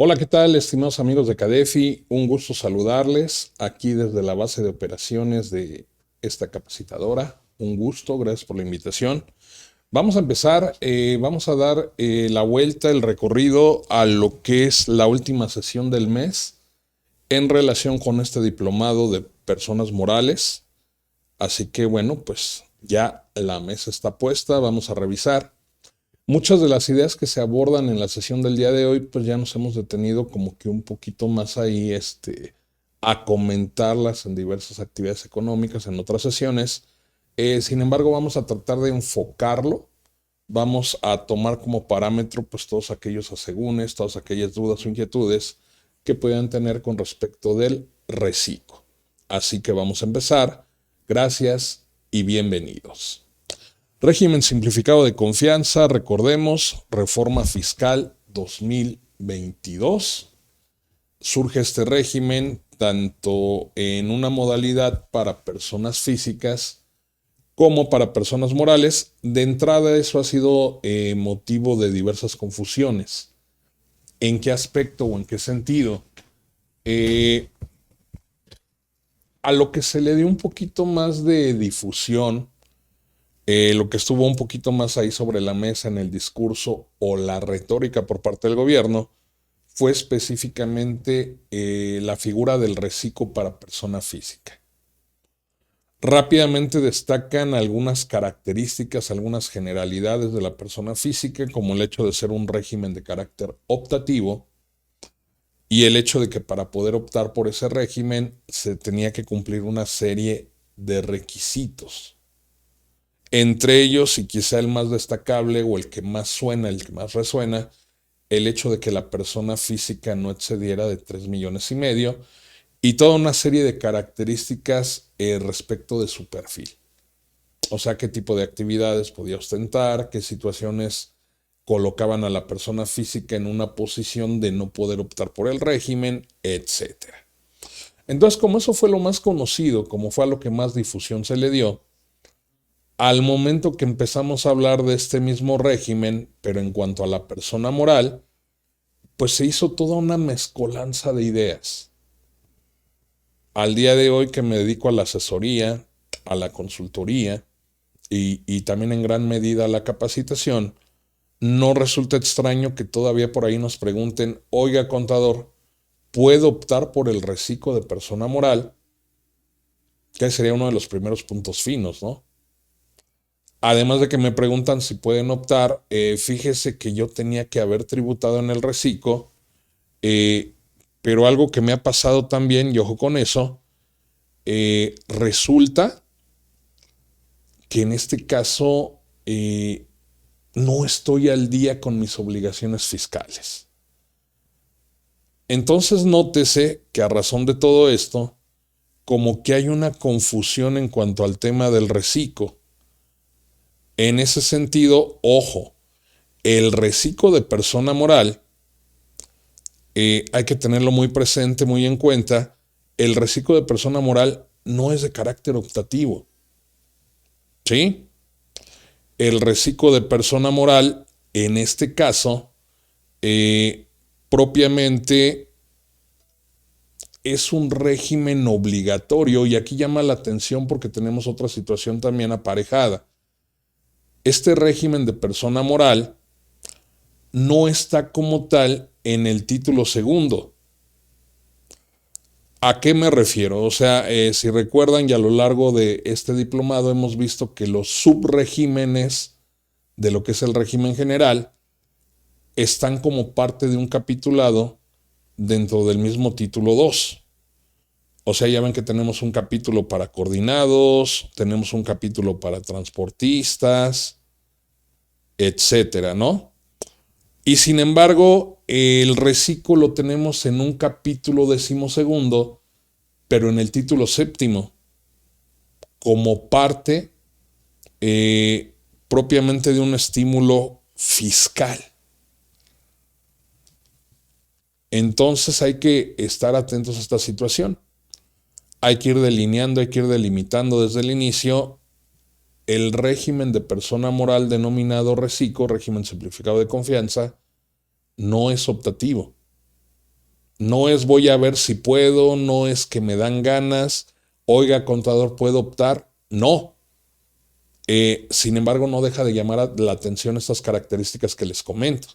Hola, ¿qué tal, estimados amigos de Cadefi? Un gusto saludarles aquí desde la base de operaciones de esta capacitadora. Un gusto, gracias por la invitación. Vamos a empezar, vamos a dar la vuelta, el recorrido a lo que es la última sesión del mes en relación con este diplomado de personas morales. Así que bueno, pues ya la mesa está puesta, vamos a revisar. Muchas de las ideas que se abordan en la sesión del día de hoy, pues ya nos hemos detenido como que un poquito más ahí, a comentarlas en diversas actividades económicas, en otras sesiones. Sin embargo, vamos a tratar de enfocarlo. Vamos a tomar como parámetro, pues, todos aquellos asegúnes, todas aquellas dudas o inquietudes que puedan tener con respecto del reciclo. Así que vamos a empezar. Gracias y bienvenidos. Régimen simplificado de confianza, recordemos, reforma fiscal 2022. Surge este régimen tanto en una modalidad para personas físicas como para personas morales. De entrada eso ha sido motivo de diversas confusiones. ¿En qué aspecto o en qué sentido? A lo que se le dio un poquito más de difusión, lo que estuvo un poquito más ahí sobre la mesa en el discurso o la retórica por parte del gobierno fue específicamente la figura del reciclo para persona física. Rápidamente destacan algunas características, algunas generalidades de la persona física, como el hecho de ser un régimen de carácter optativo y el hecho de que para poder optar por ese régimen se tenía que cumplir una serie de requisitos. Entre ellos, y quizá el más destacable o el que más suena, el que más resuena, el hecho de que la persona física no excediera de 3,5 millones y toda una serie de características respecto de su perfil. O sea, qué tipo de actividades podía ostentar, qué situaciones colocaban a la persona física en una posición de no poder optar por el régimen, etc. Entonces, como eso fue lo más conocido, como fue a lo que más difusión se le dio, al momento que empezamos a hablar de este mismo régimen, pero en cuanto a la persona moral, pues se hizo toda una mezcolanza de ideas. Al día de hoy que me dedico a la asesoría, a la consultoría y también en gran medida a la capacitación, no resulta extraño que todavía por ahí nos pregunten, oiga contador, ¿puedo optar por el reciclo de persona moral? Que sería uno de los primeros puntos finos, ¿no? Además de que me preguntan si pueden optar, fíjese que yo tenía que haber tributado en el reciclo, eh, pero algo que me ha pasado también, y ojo con eso, resulta que en este caso no estoy al día con mis obligaciones fiscales. Entonces nótese que a razón de todo esto, como que hay una confusión en cuanto al tema del reciclo. En ese sentido, ojo, el reciclo de persona moral hay que tenerlo muy presente, muy en cuenta. El reciclo de persona moral no es de carácter optativo. ¿Sí? El reciclo de persona moral, en este caso, propiamente es un régimen obligatorio, y aquí llama la atención porque tenemos otra situación también aparejada. Este régimen de persona moral no está como tal en el título segundo. ¿A qué me refiero? O sea, si recuerdan, y a lo largo de este diplomado hemos visto que los subregímenes de lo que es el régimen general están como parte de un capitulado dentro del mismo título 2. O sea, ya ven que tenemos un capítulo para coordinados, tenemos un capítulo para transportistas, etcétera, ¿no? Y sin embargo, el reciclo lo tenemos en un capítulo 12º, pero en el título 7, como parte propiamente de un estímulo fiscal. Entonces hay que estar atentos a esta situación. Hay que ir delineando, hay que ir delimitando desde el inicio el régimen de persona moral denominado reciclo, régimen simplificado de confianza, no es optativo. No es voy a ver si puedo, no es que me dan ganas, oiga, contador, ¿puedo optar? No. Sin embargo, no deja de llamar la atención estas características que les comento.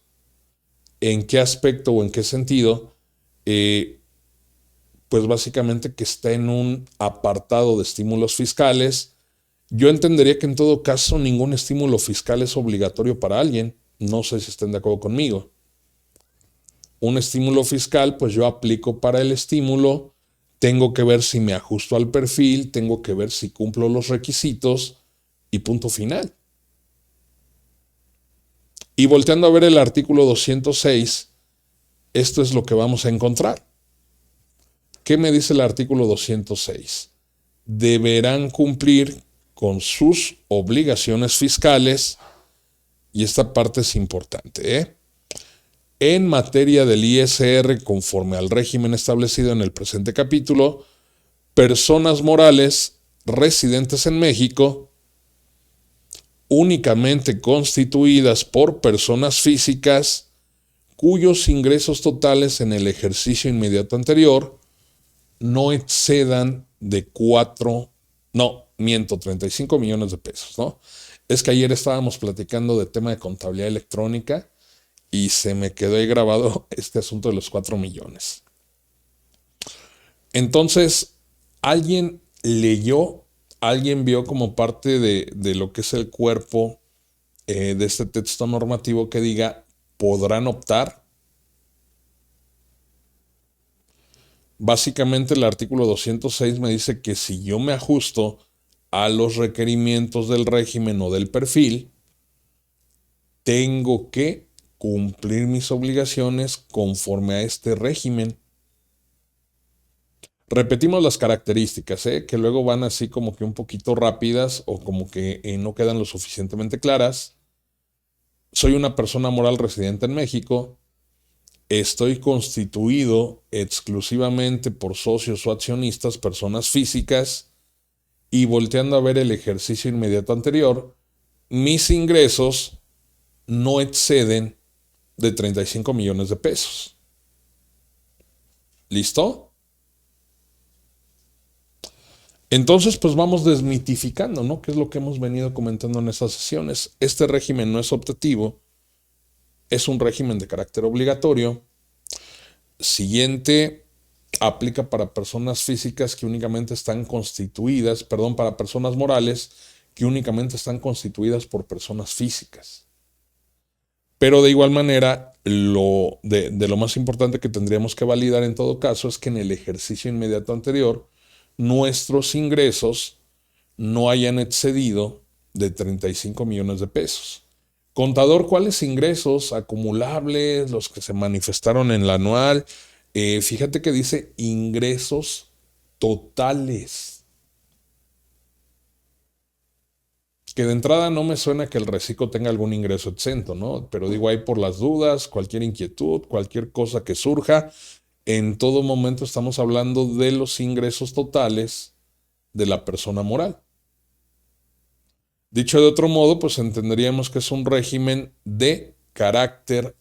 ¿En qué aspecto o en qué sentido? Pues básicamente que está en un apartado de estímulos fiscales. Yo entendería que en todo caso ningún estímulo fiscal es obligatorio para alguien. No sé si estén de acuerdo conmigo. Un estímulo fiscal, pues yo aplico para el estímulo, tengo que ver si me ajusto al perfil, tengo que ver si cumplo los requisitos y punto final. Y volteando a ver el artículo 206, esto es lo que vamos a encontrar. ¿Qué me dice el artículo 206? Deberán cumplir con sus obligaciones fiscales, y esta parte es importante, en materia del ISR, conforme al régimen establecido en el presente capítulo, personas morales residentes en México, únicamente constituidas por personas físicas cuyos ingresos totales en el ejercicio inmediato anterior no excedan de 35 millones de pesos, ¿no? Es que ayer estábamos platicando de tema de contabilidad electrónica y se me quedó ahí grabado este asunto de los 4 millones. Entonces, alguien leyó, alguien vio como parte de lo que es el cuerpo de este texto normativo que diga, ¿podrán optar? Básicamente el artículo 206 me dice que si yo me ajusto a los requerimientos del régimen o del perfil, tengo que cumplir mis obligaciones conforme a este régimen. Repetimos las características, que luego van así como que un poquito rápidas o como que no quedan lo suficientemente claras. Soy una persona moral residente en México. Estoy constituido exclusivamente por socios o accionistas, personas físicas, y volteando a ver el ejercicio inmediato anterior, mis ingresos no exceden de 35 millones de pesos. ¿Listo? Entonces, pues vamos desmitificando, ¿no? ¿Qué es lo que hemos venido comentando en estas sesiones? Este régimen no es optativo, es un régimen de carácter obligatorio. Siguiente, aplica para personas físicas que únicamente están constituidas, para personas morales que únicamente están constituidas por personas físicas. Pero de igual manera, de lo más importante que tendríamos que validar en todo caso es que en el ejercicio inmediato anterior, nuestros ingresos no hayan excedido de 35 millones de pesos. Contador, ¿cuáles ingresos acumulables, los que se manifestaron en la anual? Fíjate que dice ingresos totales. Que de entrada no me suena que el reciclo tenga algún ingreso exento, ¿no? Pero digo ahí por las dudas, cualquier inquietud, cualquier cosa que surja, en todo momento estamos hablando de los ingresos totales de la persona moral. Dicho de otro modo, pues entenderíamos que es un régimen de carácter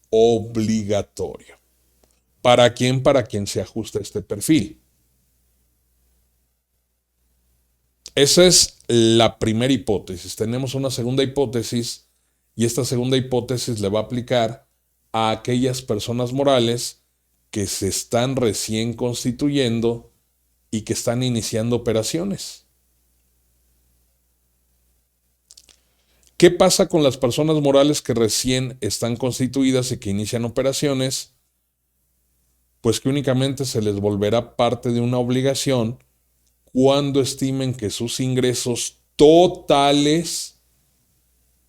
obligatorio. ¿Para quién? Para quien se ajuste a este perfil. Esa es la primera hipótesis. Tenemos una segunda hipótesis y esta segunda hipótesis le va a aplicar a aquellas personas morales que se están recién constituyendo y que están iniciando operaciones. ¿Qué pasa con las personas morales que recién están constituidas y que inician operaciones? Pues que únicamente se les volverá parte de una obligación cuando estimen que sus ingresos totales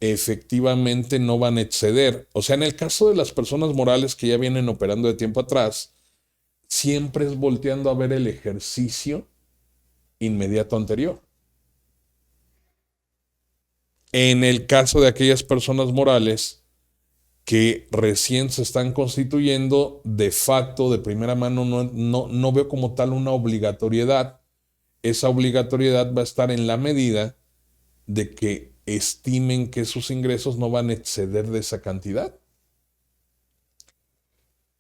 efectivamente no van a exceder. O sea, en el caso de las personas morales que ya vienen operando de tiempo atrás, siempre es volteando a ver el ejercicio inmediato anterior. En el caso de aquellas personas morales que recién se están constituyendo, de facto, de primera mano, no veo como tal una obligatoriedad. Esa obligatoriedad va a estar en la medida de que estimen que sus ingresos no van a exceder de esa cantidad.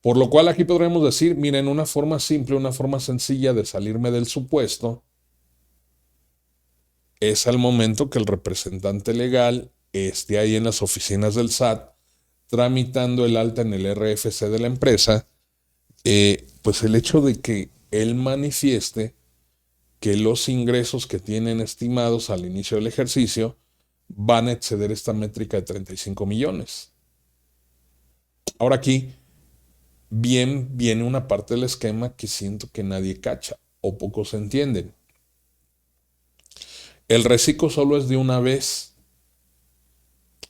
Por lo cual aquí podríamos decir, miren, una forma simple, una forma sencilla de salirme del supuesto es al momento que el representante legal esté ahí en las oficinas del SAT tramitando el alta en el RFC de la empresa, pues el hecho de que él manifieste que los ingresos que tienen estimados al inicio del ejercicio van a exceder esta métrica de 35 millones. Ahora aquí bien viene una parte del esquema que siento que nadie cacha o pocos entienden. El reciclo solo es de una vez.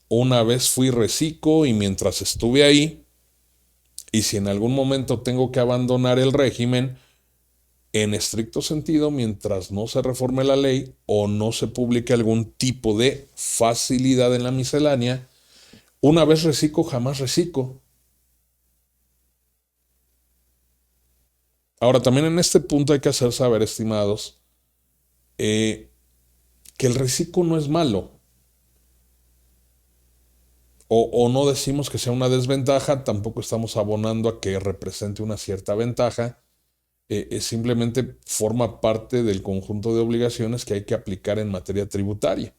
Una vez fui reciclo y mientras estuve ahí, y si en algún momento tengo que abandonar el régimen, en estricto sentido, mientras no se reforme la ley o no se publique algún tipo de facilidad en la miscelánea, una vez reciclo, jamás reciclo. Ahora, también en este punto hay que hacer saber, estimados, que el reciclo no es malo. O no decimos que sea una desventaja, tampoco estamos abonando a que represente una cierta ventaja. Simplemente forma parte del conjunto de obligaciones que hay que aplicar en materia tributaria.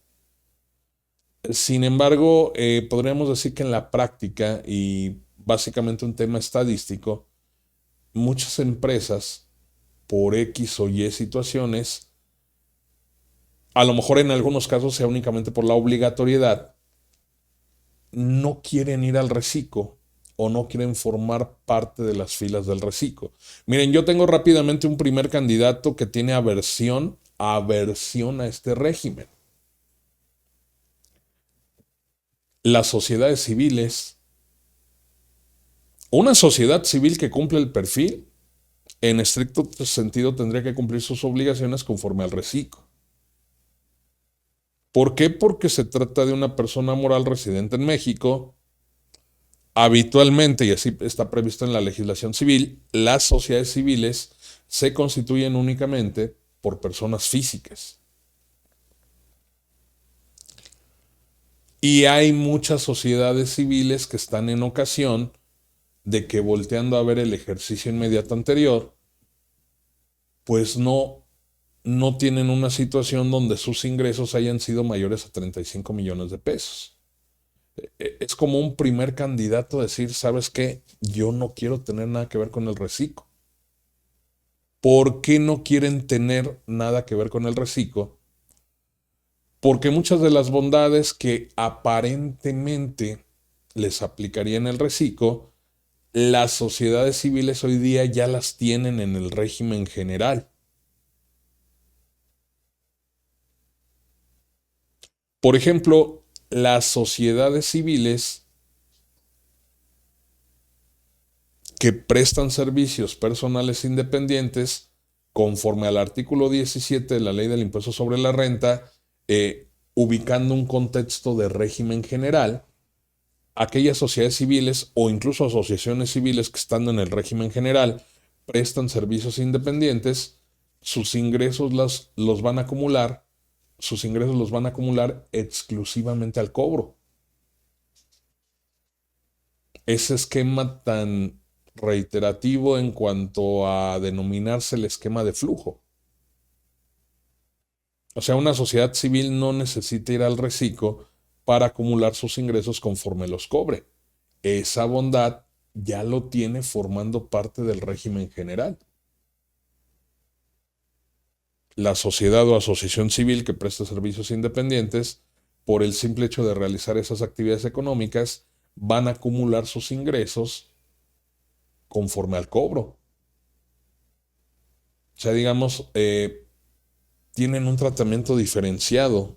Sin embargo, podríamos decir que en la práctica, y básicamente un tema estadístico, muchas empresas, por X o Y situaciones, a lo mejor en algunos casos sea únicamente por la obligatoriedad, no quieren ir al reciclo o no quieren formar parte de las filas del reciclo. Miren, yo tengo rápidamente un primer candidato que tiene aversión a este régimen. Las sociedades civiles. Una sociedad civil que cumple el perfil, en estricto sentido, tendría que cumplir sus obligaciones conforme al reciclo. ¿Por qué? Porque se trata de una persona moral residente en México. Habitualmente, y así está previsto en la legislación civil, las sociedades civiles se constituyen únicamente por personas físicas. Y hay muchas sociedades civiles que están en ocasión de que, volteando a ver el ejercicio inmediato anterior, pues no tienen una situación donde sus ingresos hayan sido mayores a 35 millones de pesos. Es como un primer candidato a decir, ¿sabes qué? Yo no quiero tener nada que ver con el reciclo. ¿Por qué no quieren tener nada que ver con el reciclo? Porque muchas de las bondades que aparentemente les aplicarían el reciclo, las sociedades civiles hoy día ya las tienen en el régimen general. Por ejemplo, las sociedades civiles que prestan servicios personales independientes, conforme al artículo 17 de la Ley del Impuesto sobre la Renta, ubicando un contexto de régimen general, aquellas sociedades civiles o incluso asociaciones civiles que, estando en el régimen general, prestan servicios independientes, sus ingresos los van a acumular, sus ingresos los van a acumular exclusivamente al cobro. Ese esquema tan reiterativo en cuanto a denominarse el esquema de flujo. O sea, una sociedad civil no necesita ir al reciclo para acumular sus ingresos conforme los cobre. Esa bondad ya lo tiene formando parte del régimen general. La sociedad o asociación civil que presta servicios independientes, por el simple hecho de realizar esas actividades económicas, van a acumular sus ingresos conforme al cobro. O sea, digamos, tienen un tratamiento diferenciado.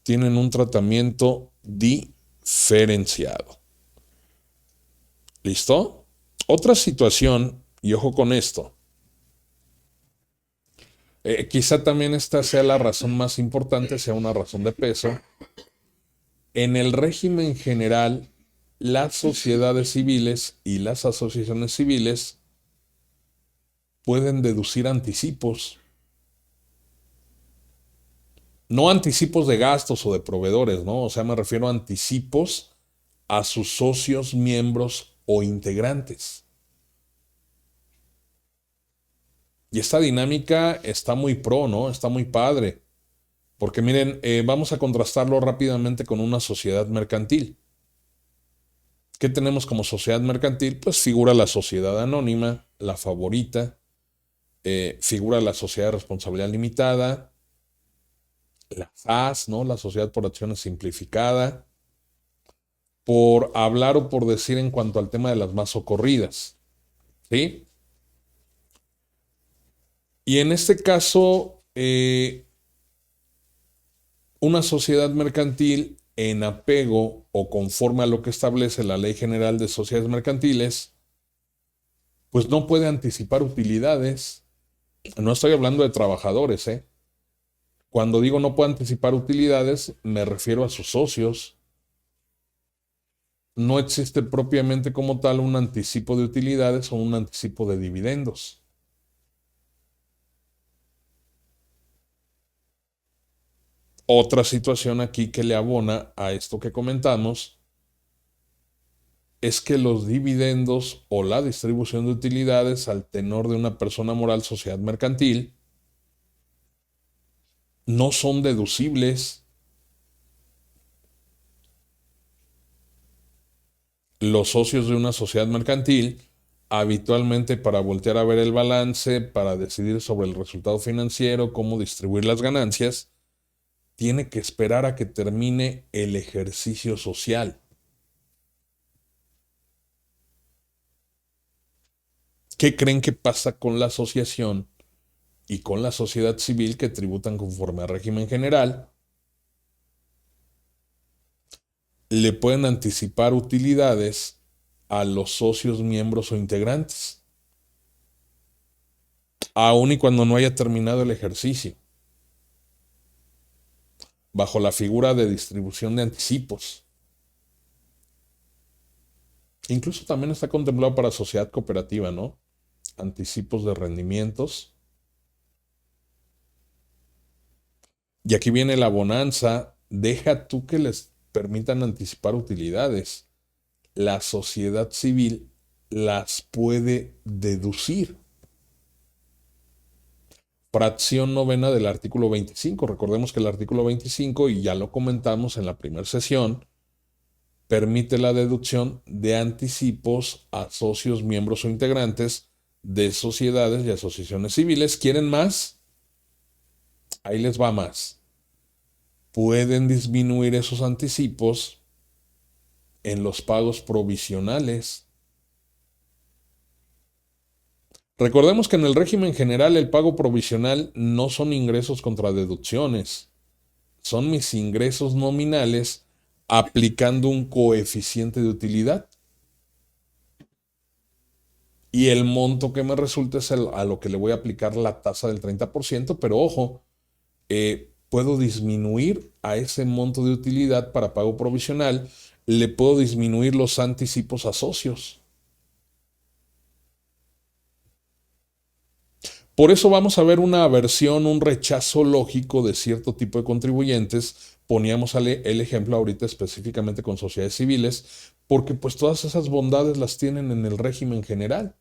Tienen un tratamiento diferenciado. ¿Listo? Otra situación, y ojo con esto, quizá también esta sea la razón más importante, sea una razón de peso. En el régimen general, las sociedades civiles y las asociaciones civiles pueden deducir anticipos. No anticipos de gastos o de proveedores, ¿no? O sea, me refiero a anticipos a sus socios, miembros o integrantes. Y esta dinámica está muy ¿no? Está muy padre. Porque miren, vamos a contrastarlo rápidamente con una sociedad mercantil. ¿Qué tenemos como sociedad mercantil? Pues figura la sociedad anónima, la favorita, figura la sociedad de responsabilidad limitada, la SAS, ¿no? La sociedad por acciones simplificada, por hablar o por decir en cuanto al tema de las más socorridas, ¿sí? Y en este caso, una sociedad mercantil en apego o conforme a lo que establece la Ley General de Sociedades Mercantiles, pues no puede anticipar utilidades. No estoy hablando de trabajadores, ¿eh? Cuando digo no puede anticipar utilidades, me refiero a sus socios. No existe propiamente como tal un anticipo de utilidades o un anticipo de dividendos. Otra situación aquí que le abona a esto que comentamos es que los dividendos o la distribución de utilidades al tenor de una persona moral sociedad mercantil no son deducibles. Los socios de una sociedad mercantil, habitualmente para voltear a ver el balance, para decidir sobre el resultado financiero, cómo distribuir las ganancias, tiene que esperar a que termine el ejercicio social. ¿Qué creen que pasa con la asociación y con la sociedad civil que tributan conforme al régimen general? Le pueden anticipar utilidades a los socios, miembros o integrantes, aun y cuando no haya terminado el ejercicio, bajo la figura de distribución de anticipos. Incluso también está contemplado para sociedad cooperativa, ¿no? Anticipos de rendimientos. Y aquí viene la bonanza. Deja tú que les permitan anticipar utilidades. La sociedad civil las puede deducir. Fracción novena del artículo 25. Recordemos que el artículo 25, y ya lo comentamos en la primera sesión, permite la deducción de anticipos a socios, miembros o integrantes de sociedades y asociaciones civiles. ¿Quieren más? Ahí les va más. Pueden disminuir esos anticipos en los pagos provisionales. Recordemos que en el régimen general el pago provisional no son ingresos contra deducciones, son mis ingresos nominales aplicando un coeficiente de utilidad. Y el monto que me resulta es a lo que le voy a aplicar la tasa del 30%, pero ojo, puedo disminuir a ese monto de utilidad para pago provisional, le puedo disminuir los anticipos a socios. Por eso vamos a ver una aversión, un rechazo lógico de cierto tipo de contribuyentes. Poníamos el ejemplo ahorita específicamente con sociedades civiles, porque pues todas esas bondades las tienen en el régimen general.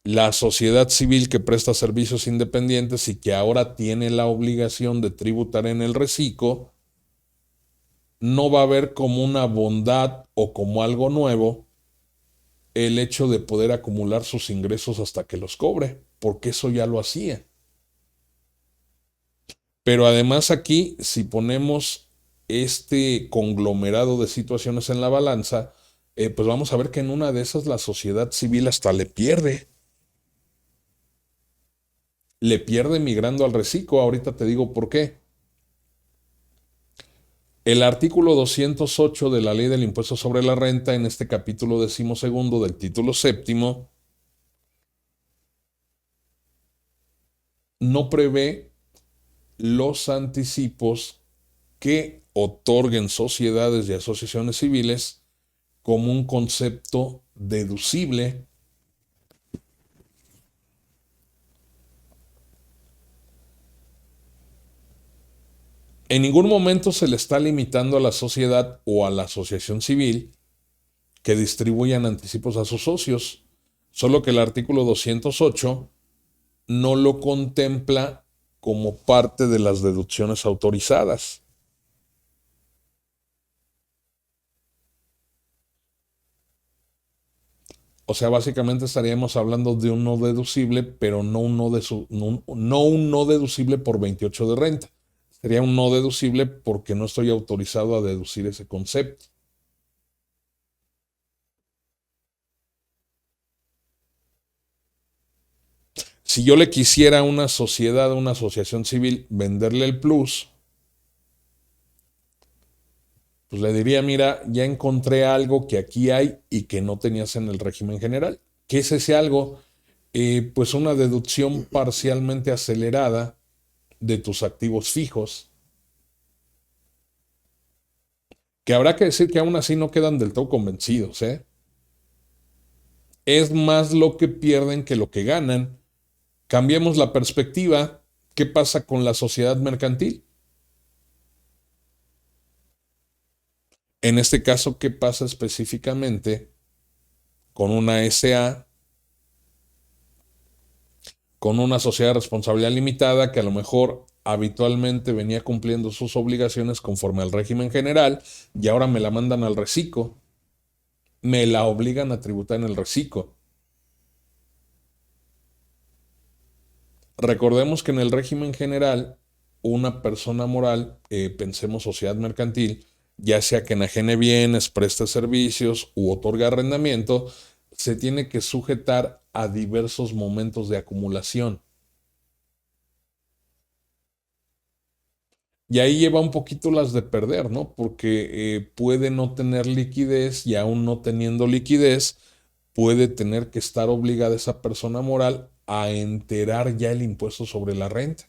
La sociedad civil que presta servicios independientes y que ahora tiene la obligación de tributar en el reciclo, no va a ver como una bondad o como algo nuevo el hecho de poder acumular sus ingresos hasta que los cobre, porque eso ya lo hacía. Pero además aquí, si ponemos este conglomerado de situaciones en la balanza, pues vamos a ver que en una de esas la sociedad civil hasta le pierde. Le pierde migrando al reciclo. Ahorita te digo por qué. El artículo 208 de la Ley del Impuesto sobre la Renta, en este capítulo 12º del título séptimo, no prevé los anticipos que otorguen sociedades y asociaciones civiles como un concepto deducible. En ningún momento se le está limitando a la sociedad o a la asociación civil que distribuyan anticipos a sus socios, solo que el artículo 208 no lo contempla como parte de las deducciones autorizadas. O sea, básicamente estaríamos hablando de un no deducible, pero no un no deducible por 28 de renta. Sería un no deducible porque no estoy autorizado a deducir ese concepto. Si yo le quisiera a una sociedad, a una asociación civil, venderle el plus, pues le diría, mira, ya encontré algo que aquí hay y que no tenías en el régimen general. ¿Qué es ese algo? Pues una deducción parcialmente acelerada de tus activos fijos, que habrá que decir que aún así no quedan del todo convencidos, ¿eh? Es más lo que pierden que lo que ganan. Cambiemos la perspectiva. ¿Qué pasa con la sociedad mercantil? En este caso, ¿qué pasa específicamente con una SA, con una sociedad de responsabilidad limitada que a lo mejor habitualmente venía cumpliendo sus obligaciones conforme al régimen general y ahora me la mandan al reciclo, me la obligan a tributar en el reciclo? Recordemos que en el régimen general, una persona moral, pensemos sociedad mercantil, ya sea que enajene bienes, preste servicios u otorgue arrendamiento, se tiene que sujetar a diversos momentos de acumulación. Y ahí lleva un poquito las de perder, ¿no? Porque puede no tener liquidez y aún no teniendo liquidez, puede tener que estar obligada esa persona moral a enterar ya el impuesto sobre la renta.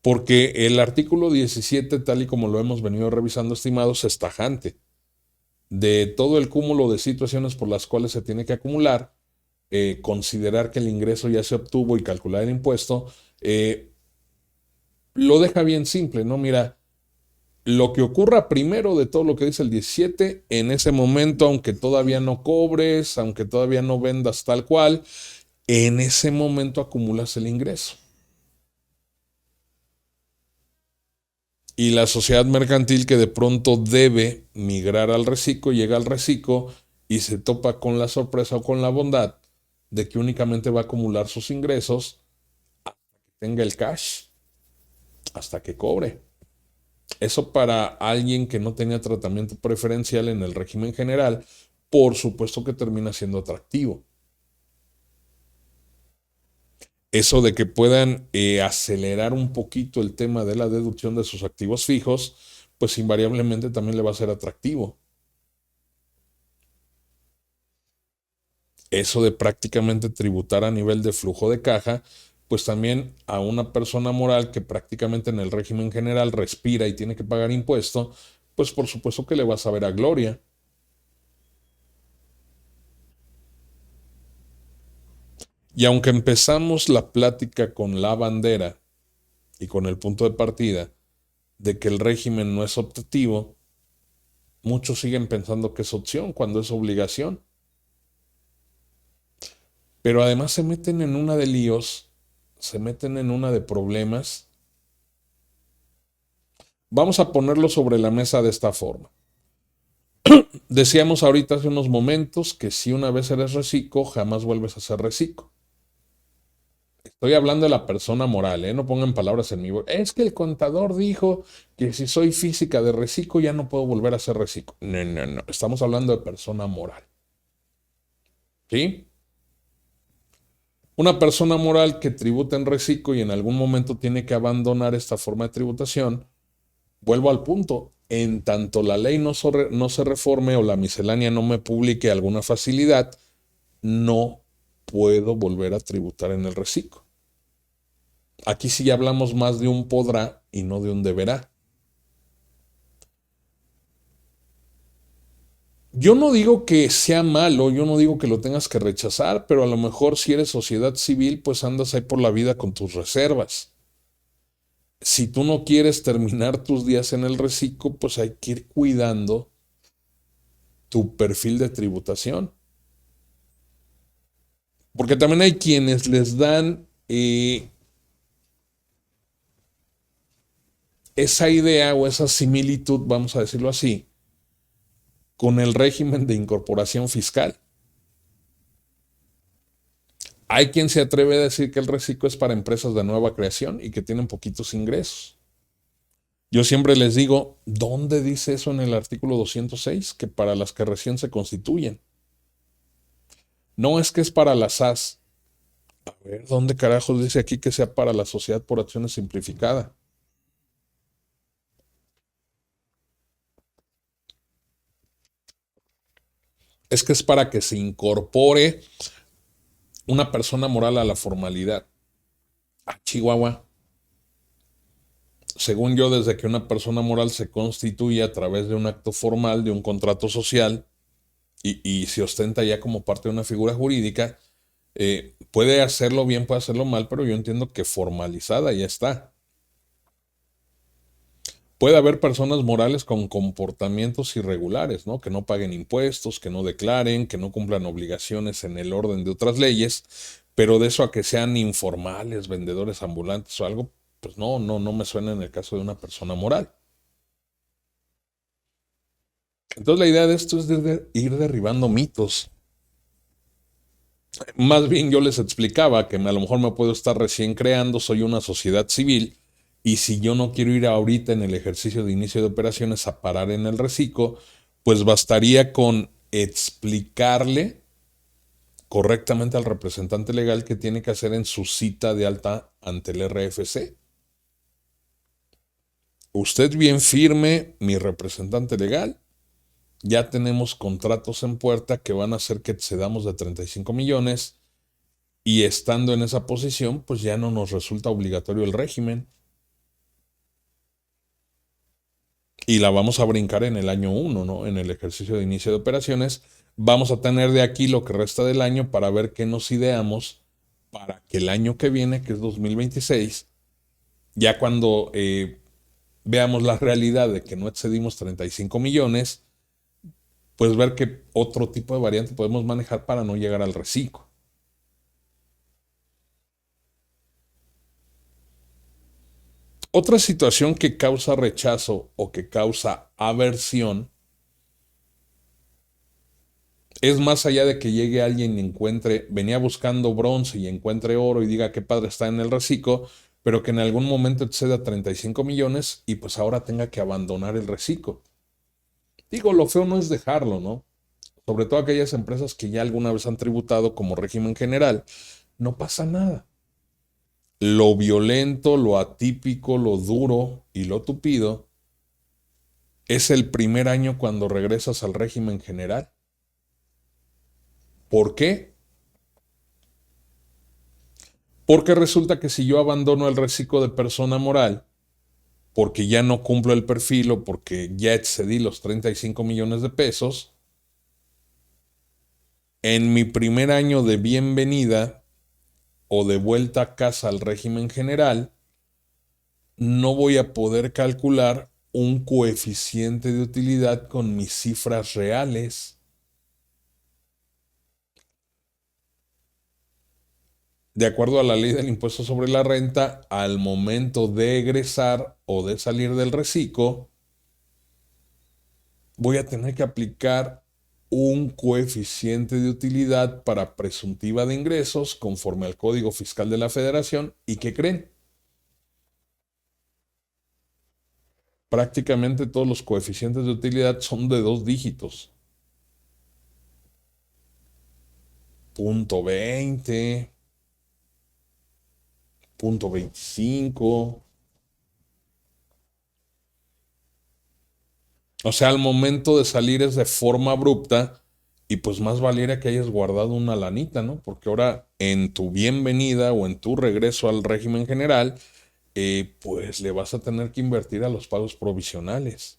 Porque el artículo 17, tal y como lo hemos venido revisando, estimados, es tajante. De todo el cúmulo de situaciones por las cuales se tiene que acumular, considerar que el ingreso ya se obtuvo y calcular el impuesto, lo deja bien simple, ¿no? Mira, lo que ocurra primero de todo lo que dice el 17, en ese momento, aunque todavía no cobres, aunque todavía no vendas tal cual, en ese momento acumulas el ingreso. Y la sociedad mercantil que de pronto debe migrar al reciclo, llega al reciclo y se topa con la sorpresa o con la bondad de que únicamente va a acumular sus ingresos hasta que tenga el cash, hasta que cobre. Eso para alguien que no tenía tratamiento preferencial en el régimen general, por supuesto que termina siendo atractivo. Eso de que puedan acelerar un poquito el tema de la deducción de sus activos fijos, pues invariablemente también le va a ser atractivo. Eso de prácticamente tributar a nivel de flujo de caja, pues también a una persona moral que prácticamente en el régimen general respira y tiene que pagar impuesto, pues por supuesto que le va a saber a gloria. Y aunque empezamos la plática con la bandera y con el punto de partida de que el régimen no es optativo, muchos siguen pensando que es opción cuando es obligación. Pero además se meten en una de líos, se meten en una de problemas. Vamos a ponerlo sobre la mesa de esta forma. Decíamos ahorita hace unos momentos que si una vez eres reciclo, jamás vuelves a ser reciclo. Estoy hablando de la persona moral, ¿eh? No pongan palabras en mi voz. Es que el contador dijo que si soy física de reciclo ya no puedo volver a ser reciclo. No, no, no. Estamos hablando de persona moral. ¿Sí? Una persona moral que tributa en reciclo y en algún momento tiene que abandonar esta forma de tributación, vuelvo al punto, en tanto la ley no se reforme o la miscelánea no me publique alguna facilidad, no puedo volver a tributar en el reciclo. Aquí sí ya hablamos más de un podrá y no de un deberá. Yo no digo que sea malo, yo no digo que lo tengas que rechazar, pero a lo mejor si eres sociedad civil, pues andas ahí por la vida con tus reservas. Si tú no quieres terminar tus días en el reciclo, pues hay que ir cuidando tu perfil de tributación. Porque también hay quienes les dan esa idea o esa similitud, vamos a decirlo así, con el régimen de incorporación fiscal. Hay quien se atreve a decir que el reciclo es para empresas de nueva creación y que tienen poquitos ingresos. Yo siempre les digo, ¿dónde dice eso en el artículo 206? Que para las que recién se constituyen. No es que es para las SAS. A ver, ¿dónde carajos dice aquí que sea para la sociedad por acciones simplificada? Es que es para que se incorpore una persona moral a la formalidad. A Chihuahua. Según yo, desde que una persona moral se constituye a través de un acto formal, de un contrato social, y se ostenta ya como parte de una figura jurídica, puede hacerlo bien, puede hacerlo mal, pero yo entiendo que formalizada ya está. Puede haber personas morales con comportamientos irregulares, ¿no? Que no paguen impuestos, que no declaren, que no cumplan obligaciones en el orden de otras leyes, pero de eso a que sean informales, vendedores ambulantes o algo, pues no me suena en el caso de una persona moral. Entonces la idea de esto es de ir derribando mitos. Más bien yo les explicaba que a lo mejor me puedo estar recién creando, soy una sociedad civil, y si yo no quiero ir ahorita en el ejercicio de inicio de operaciones a parar en el reciclo, pues bastaría con explicarle correctamente al representante legal que tiene que hacer en su cita de alta ante el RFC. Usted bien firme, mi representante legal, ya tenemos contratos en puerta que van a hacer que excedamos de 35 millones y estando en esa posición, pues ya no nos resulta obligatorio el régimen. Y la vamos a brincar en el año 1, ¿no? En el ejercicio de inicio de operaciones. Vamos a tener de aquí lo que resta del año para ver qué nos ideamos para que el año que viene, que es 2026, ya cuando veamos la realidad de que no excedimos 35 millones, pues ver qué otro tipo de variante podemos manejar para no llegar al reciclo. Otra situación que causa rechazo o que causa aversión es más allá de que llegue alguien y encuentre, venía buscando bronce y encuentre oro y diga qué padre está en el reciclo, pero que en algún momento exceda 35 millones y pues ahora tenga que abandonar el reciclo. Digo, lo feo no es dejarlo, ¿no? Sobre todo aquellas empresas que ya alguna vez han tributado como régimen general, no pasa nada. Lo violento, lo atípico, lo duro y lo tupido es el primer año cuando regresas al régimen general. ¿Por qué? Porque resulta que si yo abandono el reciclo de persona moral, porque ya no cumplo el perfil o porque ya excedí los 35 millones de pesos, en mi primer año de bienvenida o de vuelta a casa al régimen general, no voy a poder calcular un coeficiente de utilidad con mis cifras reales. De acuerdo a la ley del impuesto sobre la renta, al momento de egresar o de salir del reciclo, voy a tener que aplicar un coeficiente de utilidad para presuntiva de ingresos conforme al Código Fiscal de la Federación. ¿Y qué creen? Prácticamente todos los coeficientes de utilidad son de 2 dígitos. Punto 20, punto 25. O sea, al momento de salir es de forma abrupta y pues más valiera que hayas guardado una lanita, ¿no? Porque ahora en tu bienvenida o en tu regreso al régimen general, pues le vas a tener que invertir a los pagos provisionales.